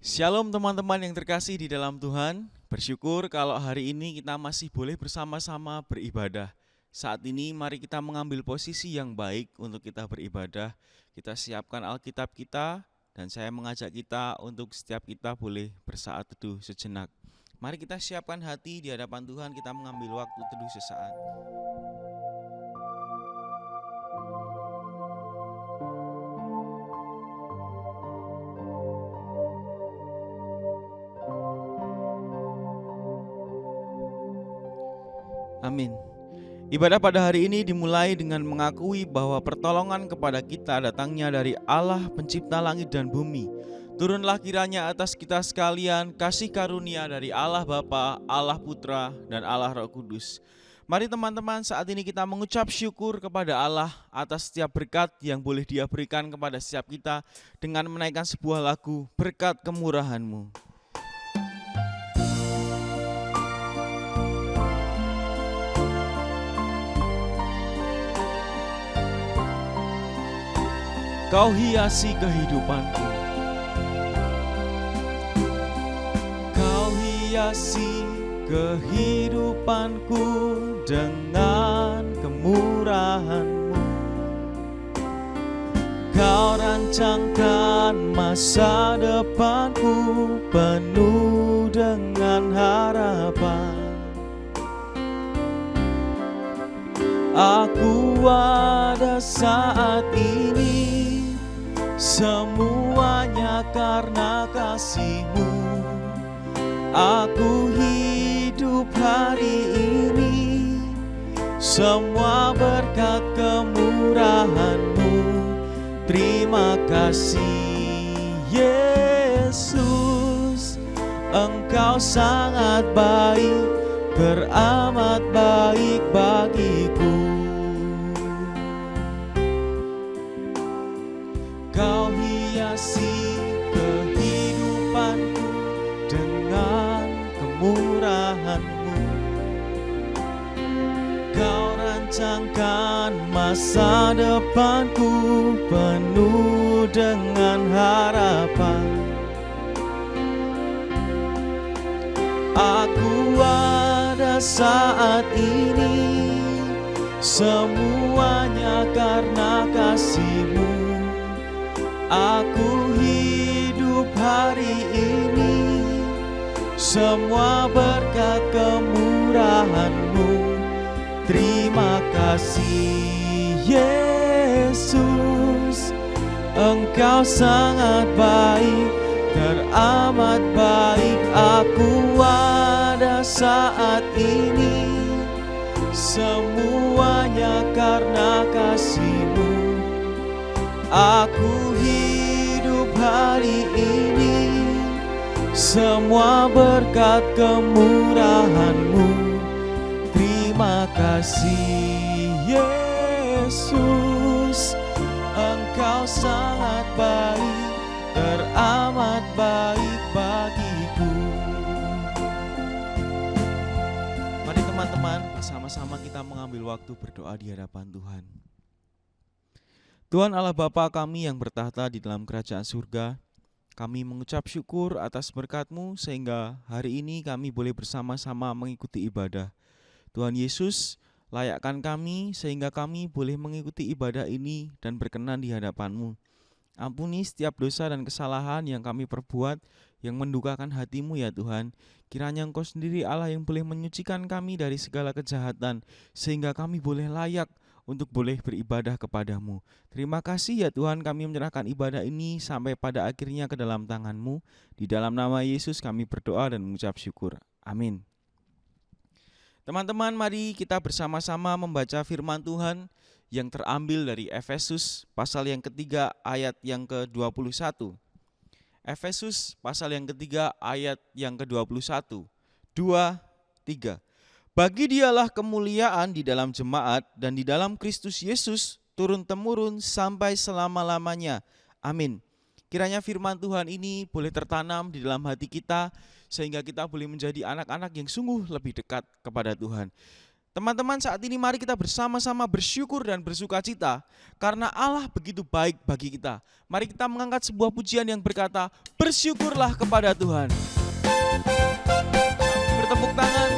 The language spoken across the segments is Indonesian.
Shalom teman-teman yang terkasih di dalam Tuhan. Bersyukur kalau hari ini kita masih boleh bersama-sama beribadah. Saat ini mari kita mengambil posisi yang baik untuk kita beribadah. Kita siapkan Alkitab kita dan saya mengajak kita untuk setiap kita boleh bersaat teduh sejenak. Mari kita siapkan hati di hadapan Tuhan, kita mengambil waktu teduh sesaat. Amin. Ibadah pada hari ini dimulai dengan mengakui bahwa pertolongan kepada kita datangnya dari Allah pencipta langit dan bumi. Turunlah kiranya atas kita sekalian kasih karunia dari Allah Bapa, Allah Putra, dan Allah Roh Kudus. Mari teman-teman, saat ini kita mengucap syukur kepada Allah atas setiap berkat yang boleh Dia berikan kepada setiap kita dengan menaikkan sebuah lagu, Berkat Kemurahan-Mu. Kau hiasi kehidupanku, Kau hiasi kehidupanku dengan kemurahan-Mu. Kau rancangkan masa depanku penuh dengan harapan. Aku ada saat ini, semuanya karena kasih-Mu. Aku hidup hari ini, semua berkat kemurahan-Mu. Terima kasih Yesus, Engkau sangat baik, teramat baik bagiku. Kau hiasi kehidupanku dengan kemurahan-Mu. Kau rancangkan masa depanku penuh dengan harapan. Aku ada saat ini, semuanya karena kasih-Mu. Aku hidup hari ini, semua berkat kemurahan-Mu. Terima kasih Yesus, Engkau sangat baik, teramat baik. Aku ada saat ini, semuanya karena kasih-Mu. Aku hidup hari ini, semua berkat kemurahan-Mu. Terima kasih Yesus, Engkau sangat baik, teramat baik bagiku. Mari teman-teman, bersama-sama kita mengambil waktu berdoa di hadapan Tuhan. Tuhan Allah Bapa kami yang bertahta di dalam kerajaan surga, kami mengucap syukur atas berkat-Mu sehingga hari ini kami boleh bersama-sama mengikuti ibadah. Tuhan Yesus, layakkan kami sehingga kami boleh mengikuti ibadah ini dan berkenan di hadapan-Mu. Ampuni setiap dosa dan kesalahan yang kami perbuat yang mendukakan hati-Mu ya Tuhan. Kiranya Engkau sendiri Allah yang boleh menyucikan kami dari segala kejahatan sehingga kami boleh layak untuk boleh beribadah kepada-Mu. Terima kasih ya Tuhan, kami menyerahkan ibadah ini sampai pada akhirnya ke dalam tangan-Mu. Di dalam nama Yesus kami berdoa dan mengucap syukur. Amin. Teman-teman, mari kita bersama-sama membaca firman Tuhan yang terambil dari Efesus pasal yang ketiga ayat yang ke-21. Efesus pasal yang ketiga ayat yang ke-21. 2, 3. Bagi Dialah kemuliaan di dalam jemaat dan di dalam Kristus Yesus turun-temurun sampai selama-lamanya. Amin. Kiranya firman Tuhan ini boleh tertanam di dalam hati kita sehingga kita boleh menjadi anak-anak yang sungguh lebih dekat kepada Tuhan. Teman-teman, saat ini mari kita bersama-sama bersyukur dan bersukacita karena Allah begitu baik bagi kita. Mari kita mengangkat sebuah pujian yang berkata, bersyukurlah kepada Tuhan. Bertepuk tangan.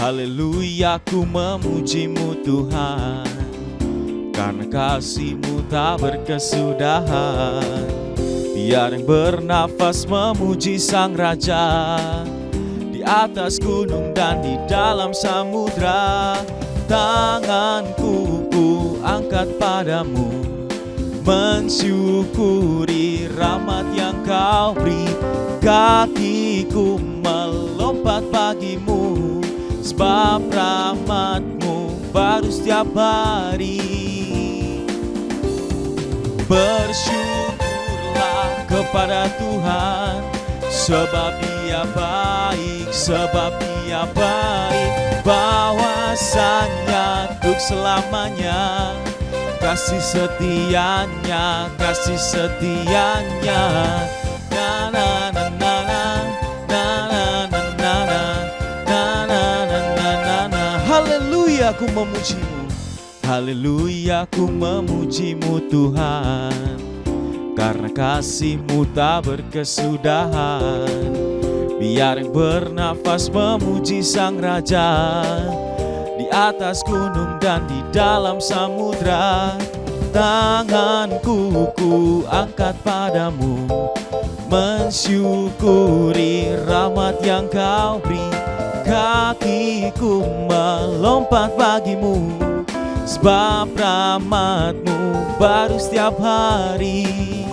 Haleluya, ku memuji-Mu Tuhan, karena kasih-Mu tak berkesudahan. Biar yang bernafas memuji Sang Raja, di atas gunung dan di dalam samudra. Tanganku ku angkat padamu, mensyukuri rahmat yang Kau beri. Kakiku melompat bagimu, sebab rahmat-Mu baru setiap hari. Bersyukurlah kepada Tuhan, sebab Dia baik, sebab Dia baik. Bahwasanya untuk selamanya, kasih setianya, kasih setianya. Na na na na na na na na na. Haleluya, ku memuji-Mu. Haleluya, ku memuji-Mu Tuhan, karena kasih-Mu tak berkesudahan. Biar yang bernafas memuji Sang Raja, di atas gunung dan di dalam samudra. Tanganku ku angkat padamu, mensyukuri rahmat yang Kau beri. Kakiku melompat bagimu, sebab rahmat-Mu baru setiap hari.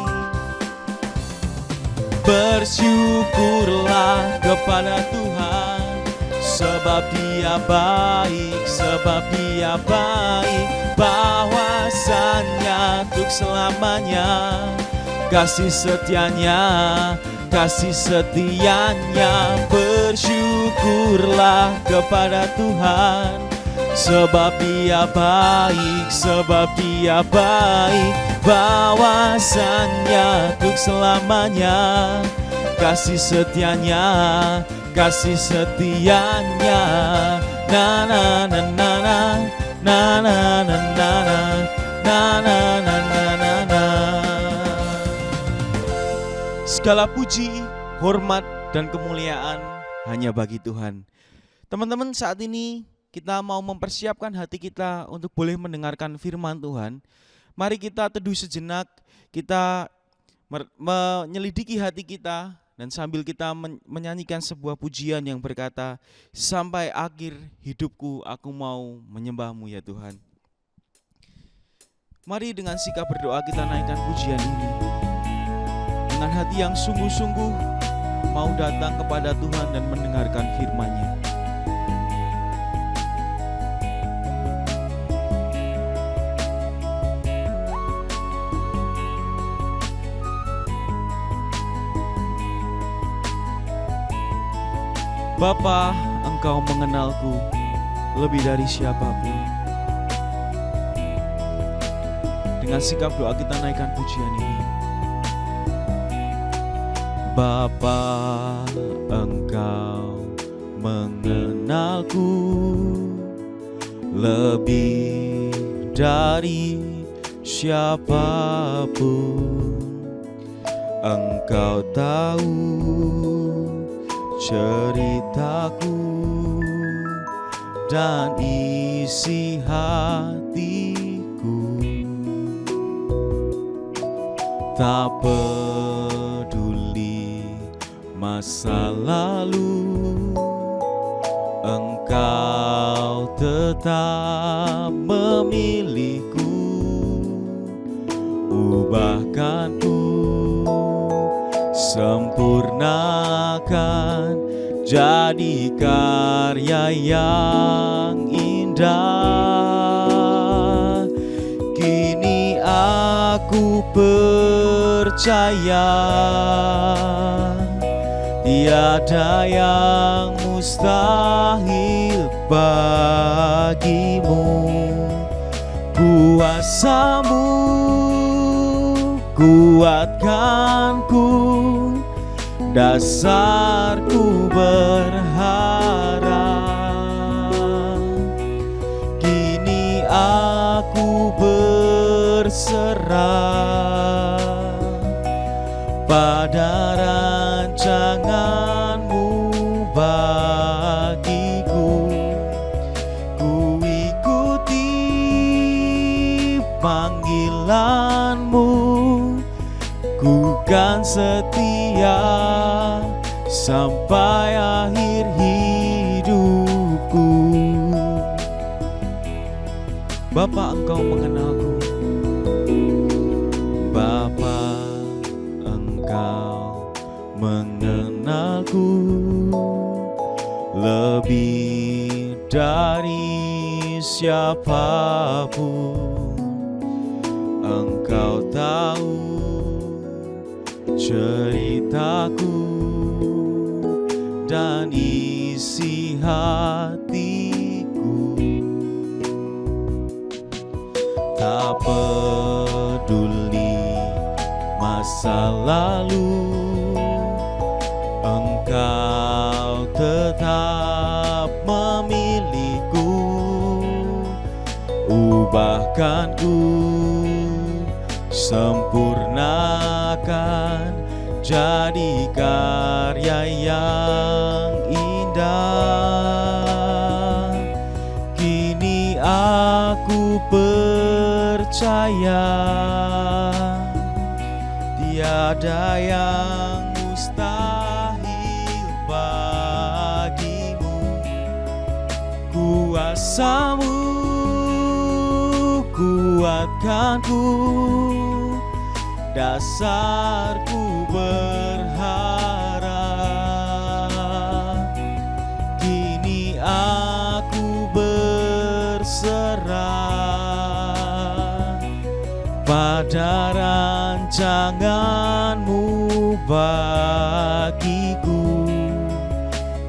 Bersyukurlah kepada Tuhan, sebab Dia baik, sebab Dia baik. Bahwasanya untuk selamanya, kasih setianya, kasih setianya. Bersyukurlah kepada Tuhan, sebab Dia baik, sebab Dia baik. Bahwasanya untuk selamanya, kasih setianya, kasih setianya. Na na na na na na na na na na na na na. Segala puji, hormat, dan kemuliaan hanya bagi Tuhan. Teman-teman, saat ini kita mau mempersiapkan hati kita untuk boleh mendengarkan firman Tuhan. Mari kita teduh sejenak, kita menyelidiki hati kita, dan sambil kita menyanyikan sebuah pujian yang berkata, sampai akhir hidupku aku mau menyembah-Mu ya Tuhan. Mari dengan sikap berdoa kita naikkan pujian ini, dengan hati yang sungguh-sungguh mau datang kepada Tuhan dan mendengarkan firman-Nya. Bapa, Engkau mengenalku lebih dari siapapun. Dengan sikap doa kita naikkan pujian ini. Bapa, Engkau mengenalku lebih dari siapapun. Engkau tahu ceritaku dan isi hatiku. Tak peduli masa lalu, Engkau tetap memilihku. Ubahkanku, sempurnakan, jadi karya yang indah. Kini aku percaya Tiada yang mustahil bagimu. Kuasamu kuatkanku, dasarku berharap. Kini aku berserah pada rancanganmu bagiku. Ku ikuti panggilanmu, ku kan setia sampai akhir hidupku. Bapa, Engkau mengenalku. Bapa, Engkau mengenalku lebih dari siapapun. Engkau tahu ceritaku dan isi hatiku. Tak peduli masa lalu, Engkau tetap memilihku. Ubahkanku, sempurnakan jadi karya yang indah. Kini aku percaya tiada yang mustahil bagimu. Kuasamu kuatkanku, dasarku berharap. Kini aku berserah pada rancanganmu bagiku.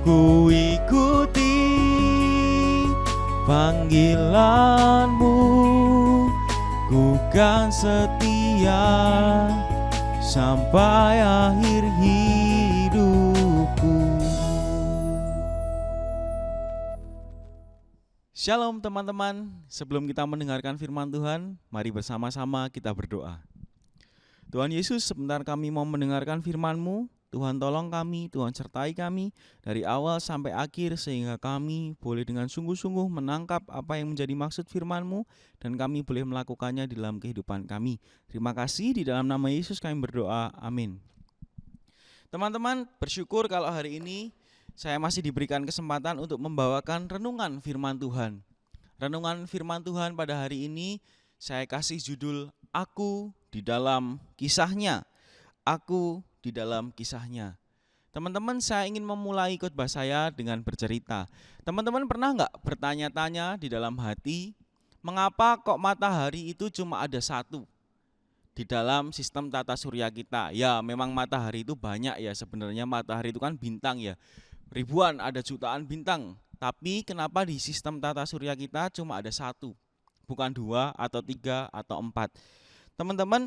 Ku ikuti panggilanmu, ku kan setia sampai akhir hidupku. Shalom teman-teman, sebelum kita mendengarkan firman Tuhan, mari bersama-sama kita berdoa. Tuhan Yesus, sebentar kami mau mendengarkan firman-Mu. Tuhan tolong kami, Tuhan sertai kami dari awal sampai akhir sehingga kami boleh dengan sungguh-sungguh menangkap apa yang menjadi maksud firman-Mu dan kami boleh melakukannya di dalam kehidupan kami. Terima kasih, di dalam nama Yesus kami berdoa, amin. Teman-teman, bersyukur kalau hari ini saya masih diberikan kesempatan untuk membawakan renungan firman Tuhan. Renungan firman Tuhan pada hari ini saya kasih judul Aku di dalam Kisahnya. Aku di dalam kisahnya. Teman-teman, saya ingin memulai khotbah saya dengan bercerita. Teman-teman pernah nggak bertanya-tanya di dalam hati, mengapa kok matahari itu cuma ada satu di dalam sistem tata surya kita? Ya, memang matahari itu banyak ya, sebenarnya matahari itu kan bintang ya. Ribuan, ada jutaan bintang. Tapi kenapa di sistem tata surya kita cuma ada satu? Bukan 2 atau 3 atau 4. Teman-teman,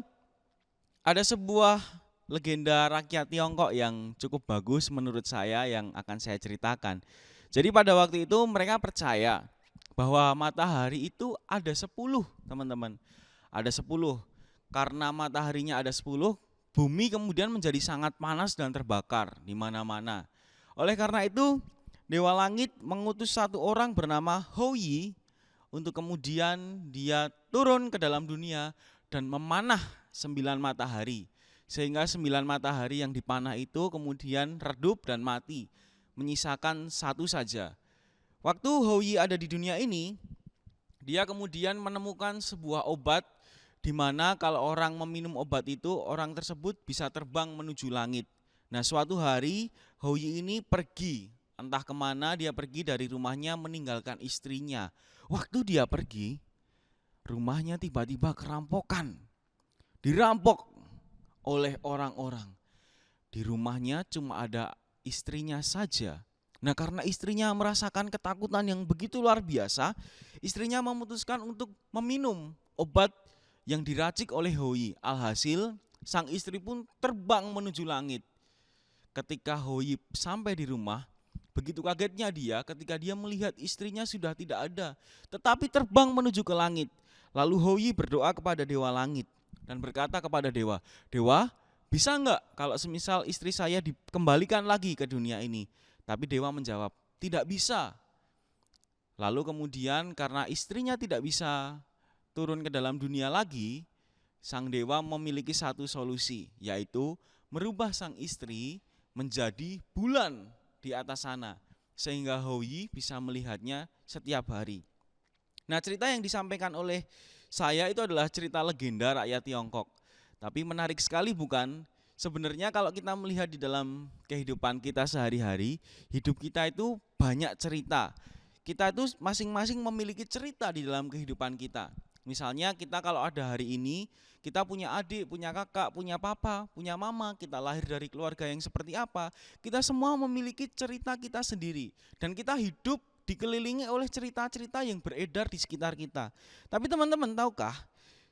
ada sebuah legenda rakyat Tiongkok yang cukup bagus menurut saya yang akan saya ceritakan. Jadi pada waktu itu mereka percaya bahwa matahari itu ada 10, teman-teman. Ada 10. Karena mataharinya ada 10, bumi kemudian menjadi sangat panas dan terbakar di mana-mana. Oleh karena itu, Dewa Langit mengutus satu orang bernama Hou Yi untuk kemudian dia turun ke dalam dunia dan memanah 9 matahari. Sehingga 9 matahari yang dipanah itu kemudian redup dan mati, menyisakan satu saja. Waktu Hou Yi ada di dunia ini, dia kemudian menemukan sebuah obat di mana kalau orang meminum obat itu, orang tersebut bisa terbang menuju langit. Nah, suatu hari Hou Yi ini pergi, entah kemana dia pergi dari rumahnya meninggalkan istrinya. Waktu dia pergi, rumahnya tiba-tiba kerampokan, dirampok oleh orang-orang. Di rumahnya cuma ada istrinya saja. Nah, karena istrinya merasakan ketakutan yang begitu luar biasa, istrinya memutuskan untuk meminum obat yang diracik oleh Hoi. Alhasil, sang istri pun terbang menuju langit. Ketika Hoi sampai di rumah, begitu kagetnya dia ketika dia melihat istrinya sudah tidak ada, tetapi terbang menuju ke langit. Lalu Hoi berdoa kepada Dewa Langit dan berkata kepada Dewa, "Dewa, bisa enggak kalau semisal istri saya dikembalikan lagi ke dunia ini?" Tapi Dewa menjawab, "Tidak bisa." Lalu kemudian karena istrinya tidak bisa turun ke dalam dunia lagi, sang dewa memiliki satu solusi, yaitu merubah sang istri menjadi bulan di atas sana, sehingga Hoi bisa melihatnya setiap hari. Nah, cerita yang disampaikan oleh saya itu adalah cerita legenda rakyat Tiongkok. Tapi menarik sekali bukan? Sebenarnya kalau kita melihat di dalam kehidupan kita sehari-hari, hidup kita itu banyak cerita. Kita itu masing-masing memiliki cerita di dalam kehidupan kita. Misalnya kita kalau ada hari ini, kita punya adik, punya kakak, punya papa, punya mama, kita lahir dari keluarga yang seperti apa, kita semua memiliki cerita kita sendiri. Dan kita hidup dikelilingi oleh cerita-cerita yang beredar di sekitar kita. Tapi teman-teman tahukah,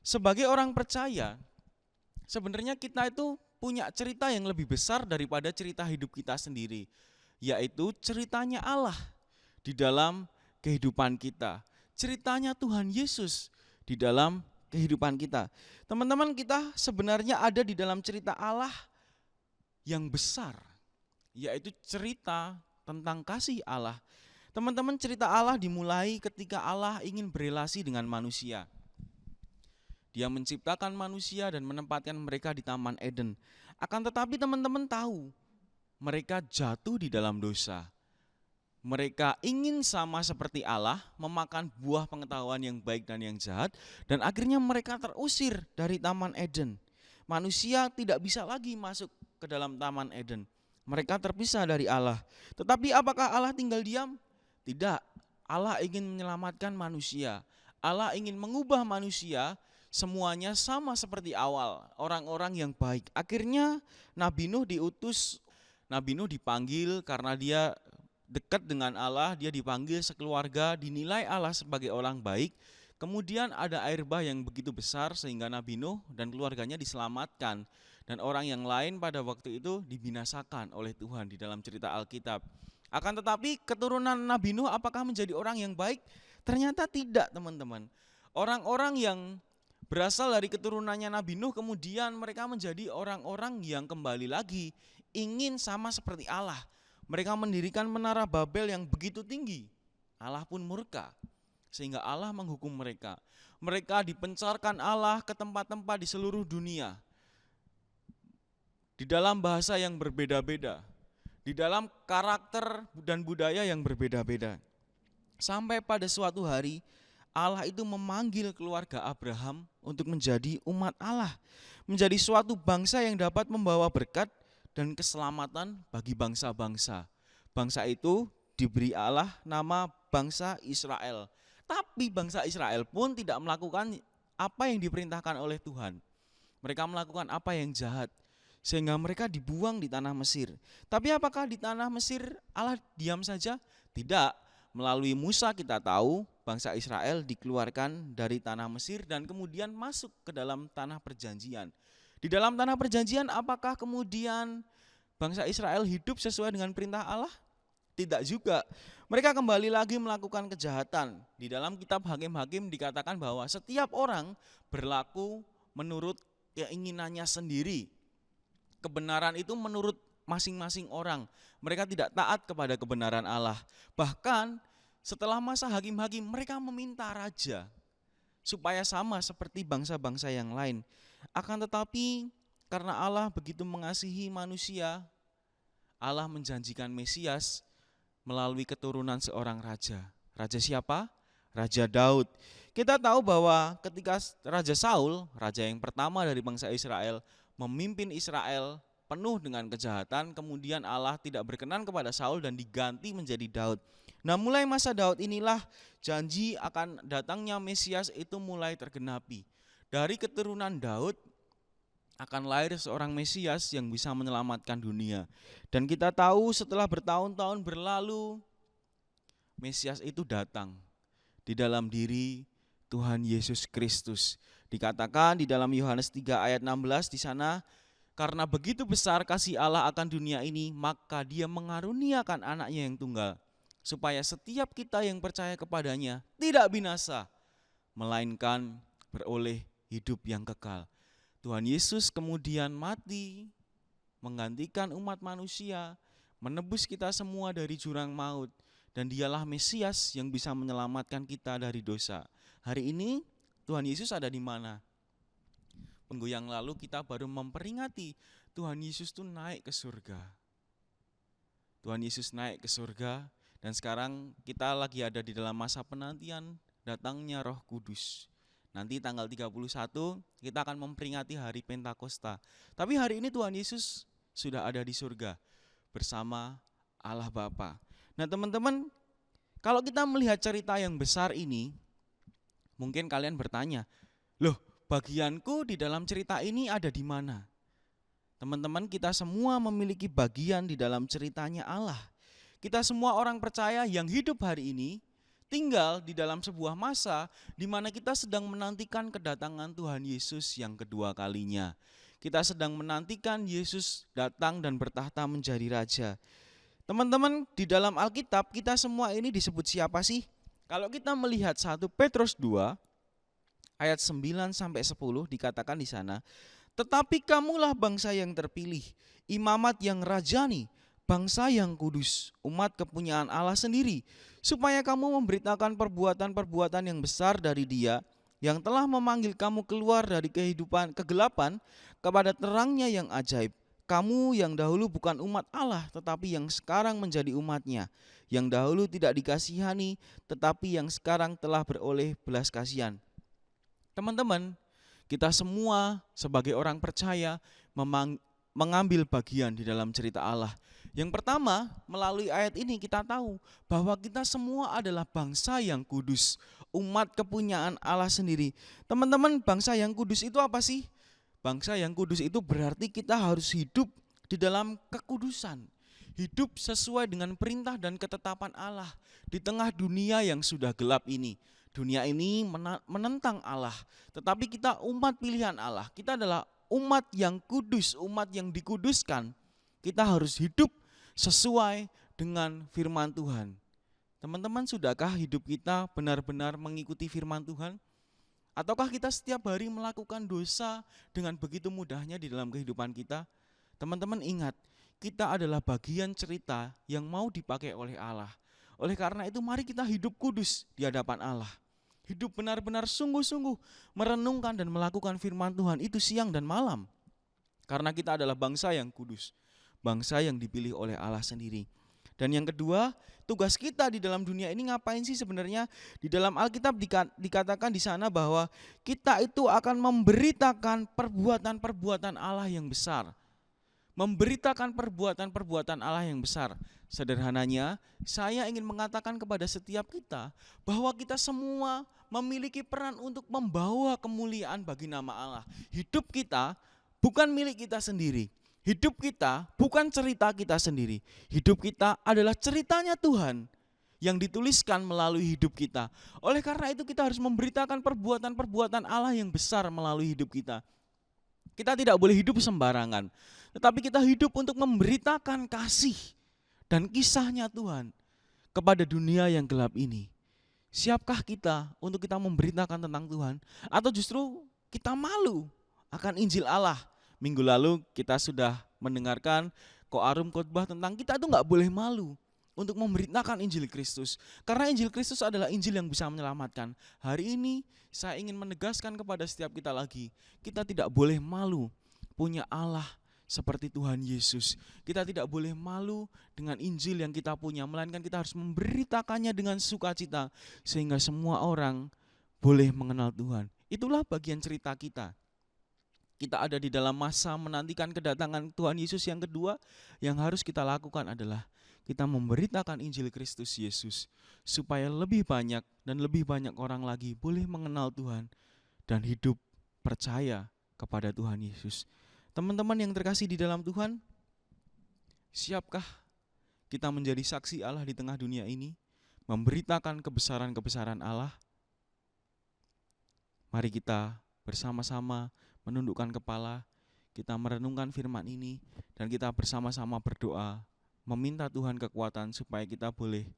sebagai orang percaya, sebenarnya kita itu punya cerita yang lebih besar daripada cerita hidup kita sendiri, yaitu ceritanya Allah di dalam kehidupan kita. Ceritanya Tuhan Yesus di dalam kehidupan kita. Teman-teman, kita sebenarnya ada di dalam cerita Allah yang besar, yaitu cerita tentang kasih Allah. Teman-teman, cerita Allah dimulai ketika Allah ingin berelasi dengan manusia. Dia menciptakan manusia dan menempatkan mereka di Taman Eden. Akan tetapi teman-teman tahu, mereka jatuh di dalam dosa. Mereka ingin sama seperti Allah, memakan buah pengetahuan yang baik dan yang jahat, dan akhirnya mereka terusir dari Taman Eden. Manusia tidak bisa lagi masuk ke dalam Taman Eden. Mereka terpisah dari Allah. Tetapi apakah Allah tinggal diam? Tidak. Allah ingin menyelamatkan manusia. Allah ingin mengubah manusia semuanya sama seperti awal, orang-orang yang baik. Akhirnya Nabi Nuh diutus, Nabi Nuh dipanggil karena dia dekat dengan Allah, dia dipanggil sekeluarga, dinilai Allah sebagai orang baik. Kemudian ada air bah yang begitu besar sehingga Nabi Nuh dan keluarganya diselamatkan. Dan orang yang lain pada waktu itu dibinasakan oleh Tuhan di dalam cerita Alkitab. Akan tetapi keturunan Nabi Nuh apakah menjadi orang yang baik? Ternyata tidak, teman-teman. Orang-orang yang berasal dari keturunannya Nabi Nuh kemudian mereka menjadi orang-orang yang kembali lagi ingin sama seperti Allah. Mereka mendirikan menara Babel yang begitu tinggi. Allah pun murka sehingga Allah menghukum mereka. Mereka dipencarkan Allah ke tempat-tempat di seluruh dunia. Di dalam bahasa yang berbeda-beda. Di dalam karakter dan budaya yang berbeda-beda. Sampai pada suatu hari Allah itu memanggil keluarga Abraham untuk menjadi umat Allah. Menjadi suatu bangsa yang dapat membawa berkat dan keselamatan bagi bangsa-bangsa. Bangsa itu diberi Allah nama bangsa Israel. Tapi bangsa Israel pun tidak melakukan apa yang diperintahkan oleh Tuhan. Mereka melakukan apa yang jahat, sehingga mereka dibuang di tanah Mesir. Tapi apakah di tanah Mesir Allah diam saja? Tidak. Melalui Musa kita tahu bangsa Israel dikeluarkan dari tanah Mesir dan kemudian masuk ke dalam tanah perjanjian. Di dalam tanah perjanjian apakah kemudian bangsa Israel hidup sesuai dengan perintah Allah? Tidak juga. Mereka kembali lagi melakukan kejahatan. Di dalam kitab Hakim-Hakim dikatakan bahwa setiap orang berlaku menurut keinginannya sendiri. Kebenaran itu menurut masing-masing orang. Mereka tidak taat kepada kebenaran Allah. Bahkan setelah masa hakim-hakim mereka meminta raja supaya sama seperti bangsa-bangsa yang lain. Akan tetapi karena Allah begitu mengasihi manusia, Allah menjanjikan Mesias melalui keturunan seorang raja. Raja siapa? Raja Daud. Kita tahu bahwa ketika Raja Saul, raja yang pertama dari bangsa Israel, memimpin Israel penuh dengan kejahatan, kemudian Allah tidak berkenan kepada Saul dan diganti menjadi Daud. Nah, mulai masa Daud inilah janji akan datangnya Mesias itu mulai tergenapi. Dari keturunan Daud akan lahir seorang Mesias yang bisa menyelamatkan dunia. Dan kita tahu setelah bertahun-tahun berlalu, Mesias itu datang di dalam diri Tuhan Yesus Kristus. Dikatakan di dalam Yohanes 3 ayat 16 di sana, karena begitu besar kasih Allah akan dunia ini, maka Dia mengaruniakan anaknya yang tunggal, supaya setiap kita yang percaya kepadanya tidak binasa, melainkan beroleh hidup yang kekal. Tuhan Yesus kemudian mati, menggantikan umat manusia, menebus kita semua dari jurang maut, dan Dialah Mesias yang bisa menyelamatkan kita dari dosa. Hari ini Tuhan Yesus ada di mana? Minggu yang lalu kita baru memperingati Tuhan Yesus itu naik ke surga. Tuhan Yesus naik ke surga, dan sekarang kita lagi ada di dalam masa penantian datangnya Roh Kudus. Nanti tanggal 31 kita akan memperingati hari Pentakosta. Tapi hari ini Tuhan Yesus sudah ada di surga bersama Allah Bapa. Nah teman-teman, kalau kita melihat cerita yang besar ini, mungkin kalian bertanya, loh bagianku di dalam cerita ini ada di mana? Teman-teman, kita semua memiliki bagian di dalam ceritanya Allah. Kita semua orang percaya yang hidup hari ini tinggal di dalam sebuah masa di mana kita sedang menantikan kedatangan Tuhan Yesus yang kedua kalinya. Kita sedang menantikan Yesus datang dan bertahta menjadi raja. Teman-teman, di dalam Alkitab kita semua ini disebut siapa sih? Kalau kita melihat 1 Petrus 2 ayat 9 sampai 10 dikatakan di sana, tetapi kamulah bangsa yang terpilih, imamat yang rajani, bangsa yang kudus, umat kepunyaan Allah sendiri, supaya kamu memberitakan perbuatan-perbuatan yang besar dari Dia yang telah memanggil kamu keluar dari kehidupan kegelapan kepada terangnya yang ajaib. Kamu yang dahulu bukan umat Allah, tetapi yang sekarang menjadi umatnya, yang dahulu tidak dikasihani, tetapi yang sekarang telah beroleh belas kasihan. Teman-teman, kita semua sebagai orang percaya mengambil bagian di dalam cerita Allah. Yang pertama, melalui ayat ini kita tahu bahwa kita semua adalah bangsa yang kudus, umat kepunyaan Allah sendiri. Teman-teman, bangsa yang kudus itu apa sih? Bangsa yang kudus itu berarti kita harus hidup di dalam kekudusan, hidup sesuai dengan perintah dan ketetapan Allah di tengah dunia yang sudah gelap ini. Dunia ini menentang Allah, tetapi kita umat pilihan Allah. Kita adalah umat yang kudus, umat yang dikuduskan. Kita harus hidup sesuai dengan firman Tuhan. Teman-teman, sudahkah hidup kita benar-benar mengikuti firman Tuhan? Ataukah kita setiap hari melakukan dosa dengan begitu mudahnya di dalam kehidupan kita? Teman-teman ingat, kita adalah bagian cerita yang mau dipakai oleh Allah. Oleh karena itu mari kita hidup kudus di hadapan Allah. Hidup benar-benar sungguh-sungguh merenungkan dan melakukan firman Tuhan itu siang dan malam. Karena kita adalah bangsa yang kudus, bangsa yang dipilih oleh Allah sendiri. Dan yang kedua, tugas kita di dalam dunia ini ngapain sih sebenarnya? Di dalam Alkitab dikatakan di sana bahwa kita itu akan memberitakan perbuatan-perbuatan Allah yang besar. Memberitakan perbuatan-perbuatan Allah yang besar. Sederhananya, saya ingin mengatakan kepada setiap kita bahwa kita semua memiliki peran untuk membawa kemuliaan bagi nama Allah. Hidup kita bukan milik kita sendiri. Hidup kita bukan cerita kita sendiri. Hidup kita adalah ceritanya Tuhan yang dituliskan melalui hidup kita. Oleh karena itu kita harus memberitakan perbuatan-perbuatan Allah yang besar melalui hidup kita. Kita tidak boleh hidup sembarangan, tetapi kita hidup untuk memberitakan kasih dan kisahnya Tuhan kepada dunia yang gelap ini. Siapkah kita untuk kita memberitakan tentang Tuhan? Atau justru kita malu akan Injil Allah? Minggu lalu kita sudah mendengarkan Koarum khotbah tentang kita itu gak boleh malu untuk memberitakan Injil Kristus. Karena Injil Kristus adalah Injil yang bisa menyelamatkan. Hari ini saya ingin menegaskan kepada setiap kita lagi, kita tidak boleh malu punya Allah seperti Tuhan Yesus. Kita tidak boleh malu dengan Injil yang kita punya, melainkan kita harus memberitakannya dengan sukacita sehingga semua orang boleh mengenal Tuhan. Itulah bagian cerita kita. Kita ada di dalam masa menantikan kedatangan Tuhan Yesus yang kedua. Yang harus kita lakukan adalah kita memberitakan Injil Kristus Yesus supaya lebih banyak dan lebih banyak orang lagi boleh mengenal Tuhan dan hidup percaya kepada Tuhan Yesus. Teman-teman yang terkasih di dalam Tuhan, siapkah kita menjadi saksi Allah di tengah dunia ini, memberitakan kebesaran-kebesaran Allah? Mari kita bersama-sama menundukkan kepala, kita merenungkan firman ini, dan kita bersama-sama berdoa, meminta Tuhan kekuatan supaya kita boleh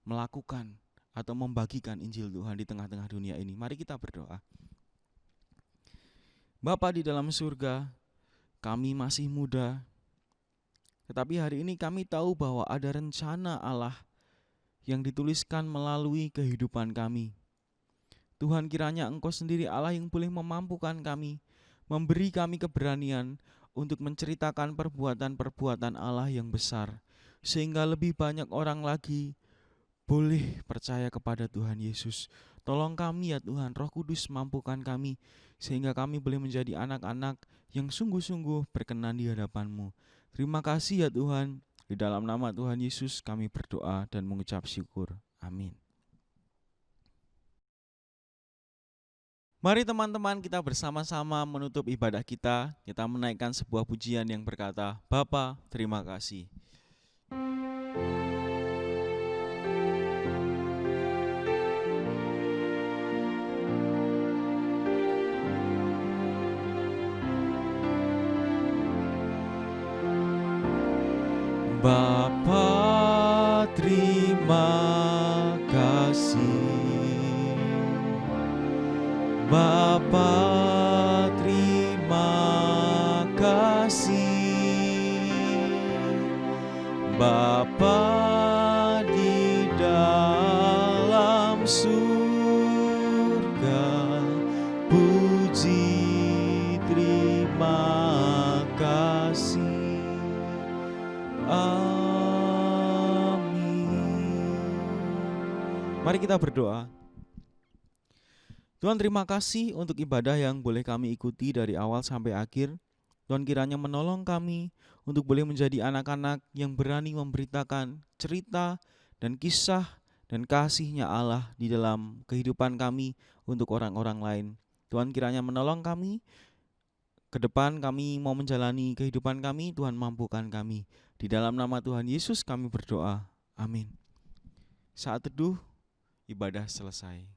melakukan atau membagikan Injil Tuhan di tengah-tengah dunia ini. Mari kita berdoa. Bapa di dalam surga, kami masih muda, tetapi hari ini kami tahu bahwa ada rencana Allah yang dituliskan melalui kehidupan kami. Tuhan, kiranya Engkau sendiri Allah yang boleh memampukan kami, memberi kami keberanian untuk menceritakan perbuatan-perbuatan Allah yang besar, sehingga lebih banyak orang lagi boleh percaya kepada Tuhan Yesus. Tolong kami ya Tuhan, Roh Kudus mampukan kami, sehingga kami boleh menjadi anak-anak yang sungguh-sungguh berkenan di hadapan-Mu. Terima kasih ya Tuhan, di dalam nama Tuhan Yesus kami berdoa dan mengucap syukur. Amin. Mari teman-teman kita bersama-sama menutup ibadah kita menaikkan sebuah pujian yang berkata, Bapa, terima kasih. Bapa, terima kasih. Bapa, terima kasih. Bapa di dalam surga, puji terima kasih. Amin. Mari kita berdoa. Tuhan, terima kasih untuk ibadah yang boleh kami ikuti dari awal sampai akhir. Tuhan, kiranya menolong kami untuk boleh menjadi anak-anak yang berani memberitakan cerita dan kisah dan kasih-Nya Allah di dalam kehidupan kami untuk orang-orang lain. Tuhan, kiranya menolong kami. Ke depan kami mau menjalani kehidupan kami, Tuhan mampukan kami. Di dalam nama Tuhan Yesus kami berdoa. Amin. Saat teduh, ibadah selesai.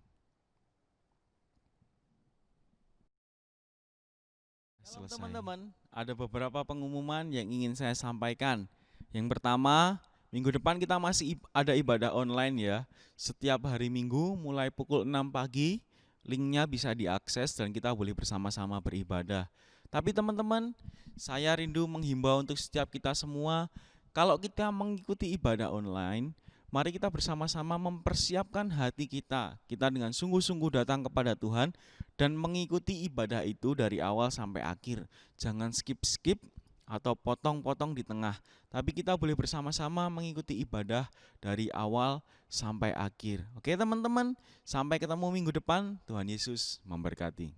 Teman-teman, ada beberapa pengumuman yang ingin saya sampaikan. Yang pertama, minggu depan kita masih ada ibadah online ya. Setiap hari Minggu mulai pukul 6 pagi, linknya bisa diakses dan kita boleh bersama-sama beribadah. Tapi teman-teman, saya rindu menghimbau untuk setiap kita semua, kalau kita mengikuti ibadah online, mari kita bersama-sama mempersiapkan hati kita dengan sungguh-sungguh datang kepada Tuhan dan mengikuti ibadah itu dari awal sampai akhir. Jangan skip-skip atau potong-potong di tengah, tapi kita boleh bersama-sama mengikuti ibadah dari awal sampai akhir. Oke teman-teman, sampai ketemu minggu depan. Tuhan Yesus memberkati.